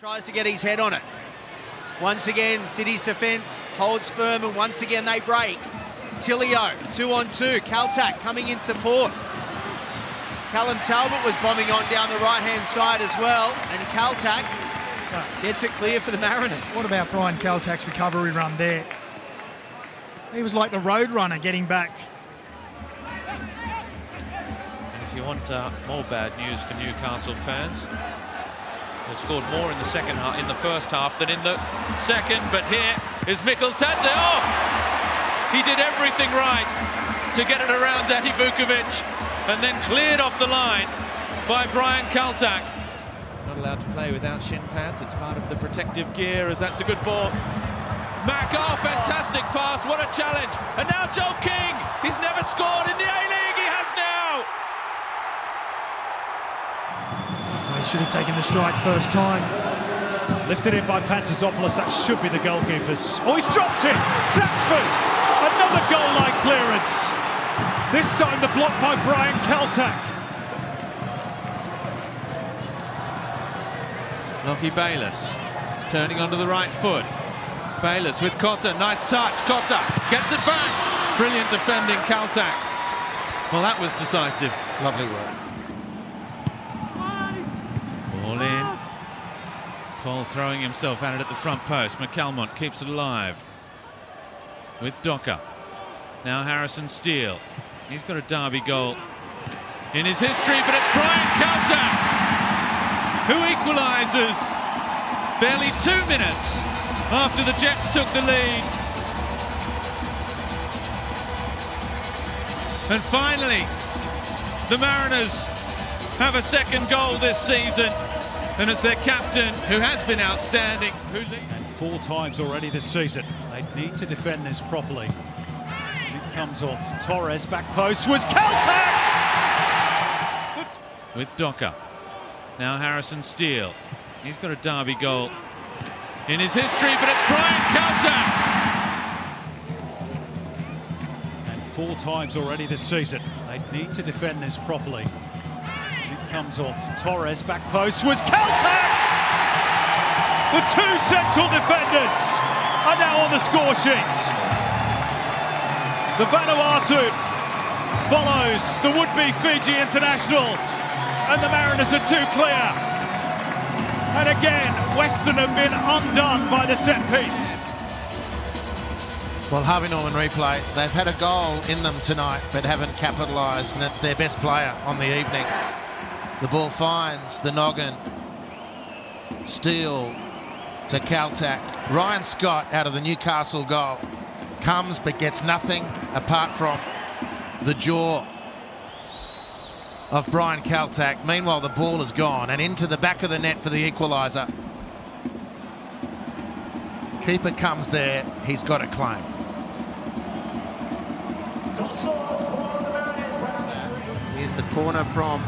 Tries to get his head on it. Once again, City's defence holds firm, and once again they break. Tilio, 2-on-2. Kaltak coming in support. Callum Talbot was bombing on down the right-hand side as well, and Kaltak gets it clear for the Mariners. What about Brian Kaltak's recovery run there? He was like the road runner getting back. And if you want more bad news for Newcastle fans, they've scored more in the second half, in the first half, than in the second. But here is Mikkel Tadze. Oh, he did everything right to get it around Danny Vukovic, and then cleared off the line by Brian Kaltak. Not allowed to play without shin pads. It's part of the protective gear, as that's a good ball. Mac, oh, fantastic pass, what a challenge. And now Joe King, he's never scored in the A-League, he has now. He should have taken the strike first time. Lifted in by Pantasopoulos, that should be the goalkeeper's. Oh, he's dropped it! Sapsford! Another goal-line clearance. This time the block by Brian Kaltak. Lockie Bayliss turning onto the right foot. Bayliss with Cotta, nice touch. Cotta gets it back. Brilliant defending, Kaltak. Well, that was decisive. Lovely work. Ball in. Cole throwing himself at it at the front post. McCalmont keeps it alive with Docker. Now Harrison Steele. He's got a derby goal in his history, but it's Brian Kaltak who equalises barely 2 minutes after the Jets took the lead. And finally, the Mariners have a second goal this season, and it's their captain, who has been outstanding, who leads. And 4 times already this season. They need to defend this properly. It comes off Torres, back post was Kaltak! With Docker. Now Harrison Steele. He's got a derby goal in his history, but it's Brian Kaltak! And 4 times already this season. They need to defend this properly. It comes off Torres, back post was Kaltak! The 2 central defenders are now on the score sheets. The Vanuatu follows the would-be Fiji international, and the Mariners are 2 clear. And again, Western have been undone by the set piece. Well, Harvey Norman replay. They've had a goal in them tonight, but haven't capitalised, and it's their best player on the evening. The ball finds the noggin. Steele to Kaltak. Ryan Scott out of the Newcastle goal. Comes but gets nothing apart from the jaw of Brian Kaltak. Meanwhile, the ball is gone and into the back of the net for the equaliser. Keeper comes there. He's got a claim. Here's the corner from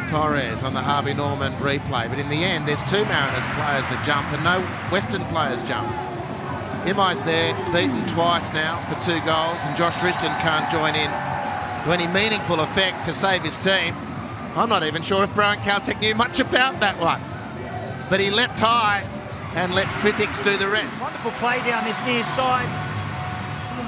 Torres on the Harvey Norman replay. But in the end, there's 2 Mariners players that jump and no Western players jump. Imai's there, beaten twice now for 2 goals, and Josh Riston can't join in to any meaningful effect to save his team. I'm not even sure if Brian Kaltak knew much about that one. But he leapt high and let physics do the rest. Wonderful play down this near side.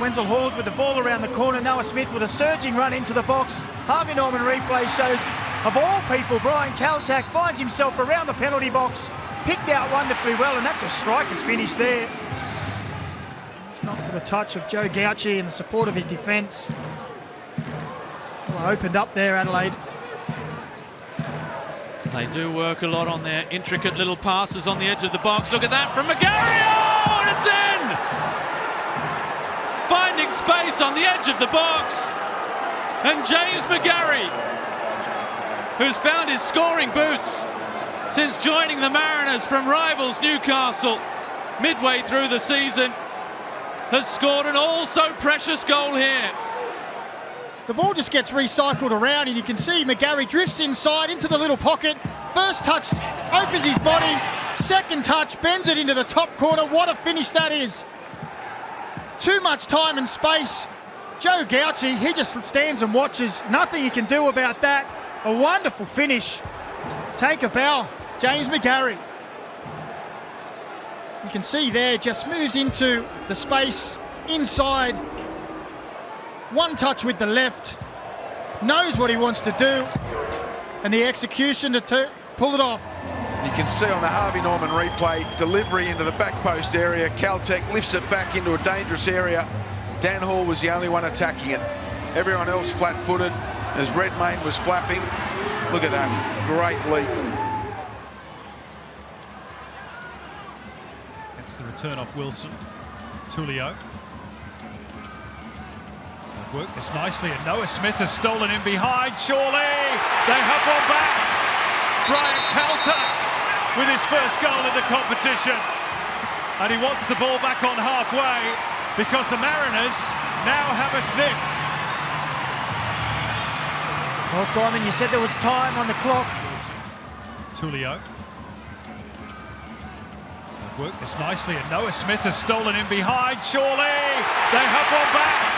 Wenzel Halls with the ball around the corner. Noah Smith with a surging run into the box. Harvey Norman replay shows, of all people, Brian Kaltak finds himself around the penalty box. Picked out wonderfully well, and that's a striker's finish there. It's not for the touch of Joe Gauci and the support of his defence. Well, opened up there, Adelaide. They do work a lot on their intricate little passes on the edge of the box. Look at that from McGarry! Oh, and it's in! Finding space on the edge of the box. And James McGarry, who's found his scoring boots since joining the Mariners from rivals Newcastle midway through the season, has scored an all-so-precious goal here. The ball just gets recycled around, and you can see McGarry drifts inside into the little pocket. First touch opens his body. Second touch bends it into the top corner. What a finish that is. Too much time and space. Joe Gauci, he just stands and watches. Nothing he can do about that. A wonderful finish. Take a bow. James McGarry. You can see there, just moves into the space inside. One touch with the left. Knows what he wants to do. And the execution to pull it off. You can see on the Harvey Norman replay, delivery into the back post area. Kaltak lifts it back into a dangerous area. Dan Hall was the only one attacking it. Everyone else flat-footed as Redmayne was flapping. Look at that, great leap. Gets the return off Wilson. Tulio. They've worked this nicely, and Noah Smith has stolen in behind. Surely they have one back. Brian Kaltak with his first goal in the competition. And he wants the ball back on halfway because the Mariners now have a sniff. Well, Simon, you said there was time on the clock. Tulio. They've worked this nicely, and Noah Smith has stolen in behind. Surely they have one back.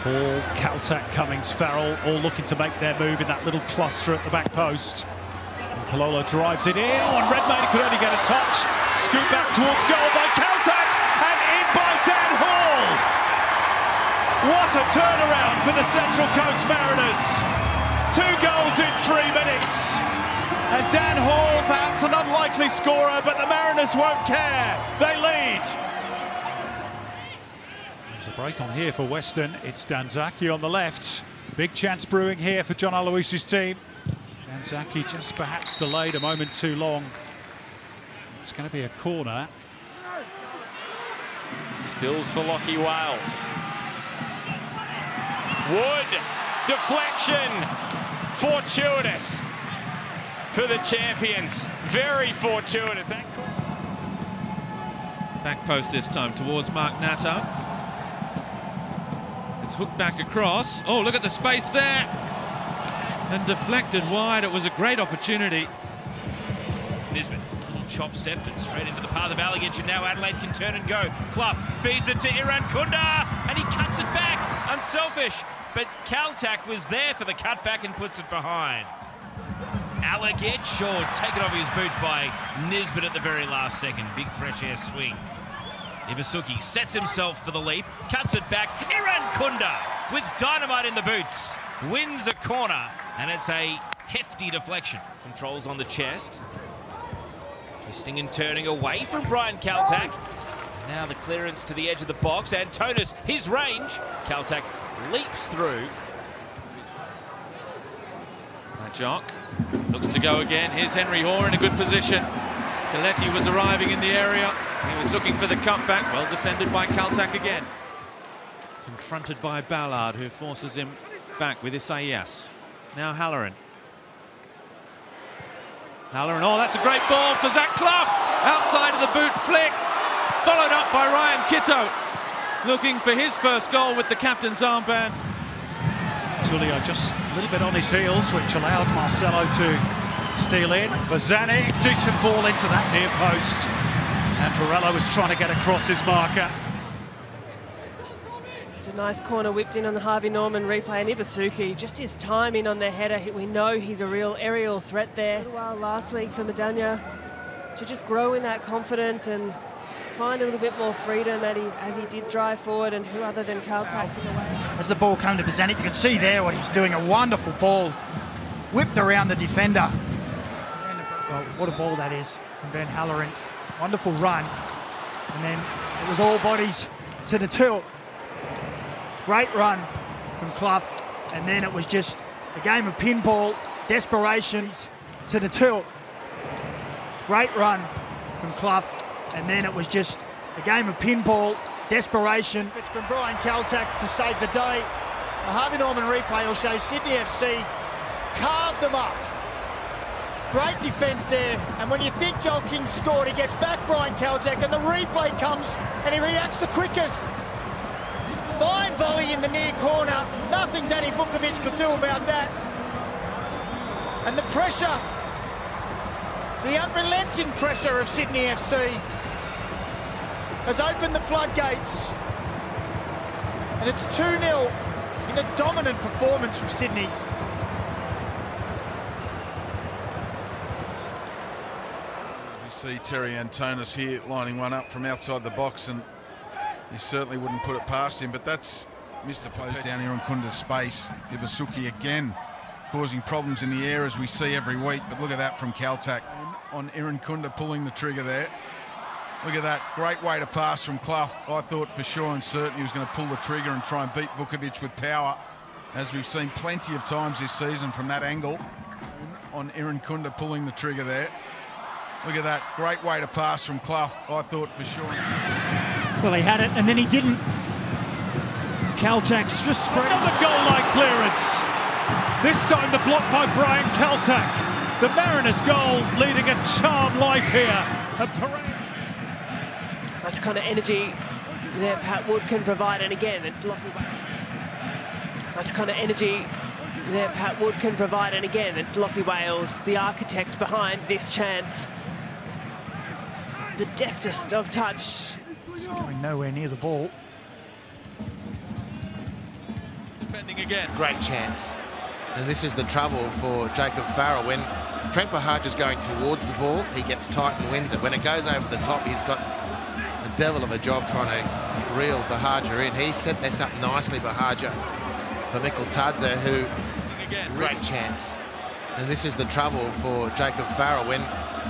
Hall, Kaltak, Cummings, Farrell all looking to make their move in that little cluster at the back post. And Palolo drives it in. Oh, and Redmayne could only get a touch. Scoop back towards goal by Kaltak, and in by Dan Hall. What a turnaround for the Central Coast Mariners. 2 goals in 3 minutes. And Dan Hall, perhaps an unlikely scorer, but the Mariners won't care. They lead. There's a break on here for Western. It's Danzaki on the left. Big chance brewing here for John Aloisi's team. Danzaki just perhaps delayed a moment too long. It's going to be a corner. Stills for Lockie Wales. Wood, deflection, fortuitous for the champions. Very fortuitous. Back post this time towards Mark Natta. It's hooked back across. Oh, look at the space there. And deflected wide. It was a great opportunity. Nisbet, little chop step and straight into the path of Alligatch, and now Adelaide can turn and go. Clough feeds it to Iran Kunda, and he cuts it back. Unselfish, but Kaltak was there for the cutback and puts it behind. Alligatch, taken off his boot by Nisbet at the very last second. Big fresh air swing. Ibasuki sets himself for the leap, cuts it back. Iran Kunda with dynamite in the boots wins a corner, and it's a hefty deflection. Controls on the chest. Twisting and turning away from Brian Kaltak. Now the clearance to the edge of the box. Antonis, his range. Kaltak leaps through. Jock looks to go again. Here's Henry Hoare in a good position. Coletti was arriving in the area. He was looking for the cutback. Well defended by Kaltak again. Confronted by Ballard, who forces him back with Isaias. Now Halloran. Oh, that's a great ball for Zach Clough. Outside of the boot flick. Followed up by Ryan Kitto. Looking for his first goal with the captain's armband. Tulio just a little bit on his heels, which allowed Marcelo to steal in. Bazzani, decent ball into that near post. And Varela was trying to get across his marker. It's a nice corner whipped in on the Harvey Norman replay, and Ibasuki, just his timing on the header. We know he's a real aerial threat there. A little while last week for Madania to just grow in that confidence and find a little bit more freedom as he did drive forward, and who other than Kaltak in the way. As the ball came to Bazzani, you could see there what he was doing. A wonderful ball, whipped around the defender. Well, what a ball that is from Ben Halloran. Wonderful run, and then it was all bodies to the tilt. Great run from Clough, and then it was just a game of pinball, desperation to the tilt. Great run from Clough, and then it was just a game of pinball, desperation. It's from Brian Kaltak to save the day. The Harvey Norman replay will show Sydney FC carved them up. Great defence there, and when you think Joel King scored, he gets back Brian Kaltak, and the replay comes, and he reacts the quickest. Fine volley in the near corner. Nothing Danny Vukovic could do about that. And the pressure, the unrelenting pressure of Sydney FC has opened the floodgates. And it's 2-0 in a dominant performance from Sydney. see Terry Antonis here lining one up from outside the box, and you certainly wouldn't put it past him, but that's Mr. Plays down here on Kunda's space. Ibasuki again causing problems in the air as we see every week, but look at that from Kaltak on Aaron Kunda pulling the trigger there. Look at that, great way to pass from Clough. I thought for sure and certain he was going to pull the trigger and try and beat Vukovic with power, as we've seen plenty of times this season from that angle. On Aaron Kunda pulling the trigger there. Look at that, great way to pass from Clough. I thought for sure. Well, he had it and then he didn't. Kaltak's just spread. Another goal-line clearance. This time the block by Brian Kaltak. The Mariners' goal leading a charmed life here. That's kind of energy that Pat Wood can provide, and again, it's lucky. That's kind of energy that Pat Wood can provide, and again, it's Lockie Wales, the architect behind this chance. The deftest of touch. He's going nowhere near the ball. Defending again. Great chance. And this is the trouble for Jacob Farrell. When Trent Bahaja's going towards the ball, he gets tight and wins it. When it goes over the top, he's got a devil of a job trying to reel Bahaja in. He set this up nicely, Bahaja, for Mikkel Tadze, who... Great chance. And this is the trouble for Jacob Farrell. When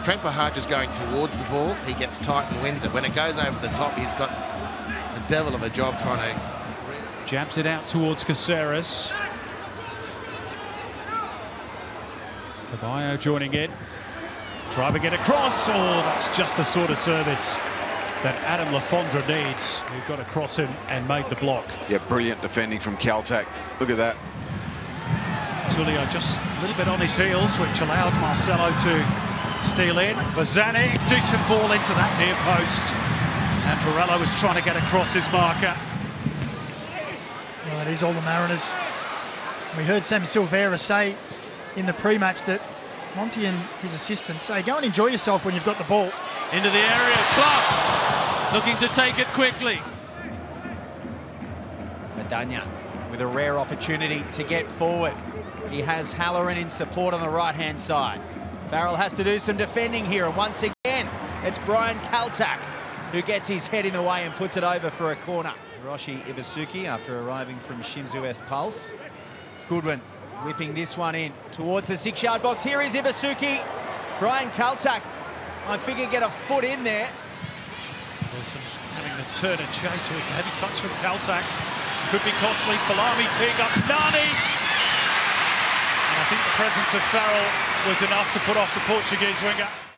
Trent Bahaja's going towards the ball, he gets tight and wins it. When it goes over the top, he's got a devil of a job trying to... Jabs it out towards Caceres. Caballo joining in. Try to get across. Oh, that's just the sort of service that Adam Lafondra needs. Who got across him and made the block. Yeah, brilliant defending from Kaltak. Look at that. Tullio just a little bit on his heels, which allowed Marcelo to steal in. Bazzani, decent ball into that near post. And Varela was trying to get across his marker. Well, it is all the Mariners. We heard Sam Silveira say in the pre-match that Monty and his assistants say, go and enjoy yourself when you've got the ball. Into the area, Clough looking to take it quickly. Madanya with a rare opportunity to get forward. He has Halloran in support on the right-hand side. Farrell has to do some defending here, and once again, it's Brian Kaltak who gets his head in the way and puts it over for a corner. Hiroshi Ibasuki after arriving from Shimizu S Pulse. Goodwin whipping this one in towards the 6-yard box. Here is Ibasuki. Brian Kaltak, I figure, get a foot in there. Wilson having the turn and chase, so it's a heavy touch from Kaltak. Could be costly. Falami teeing up Nani. And I think the presence of Farrell was enough to put off the Portuguese winger.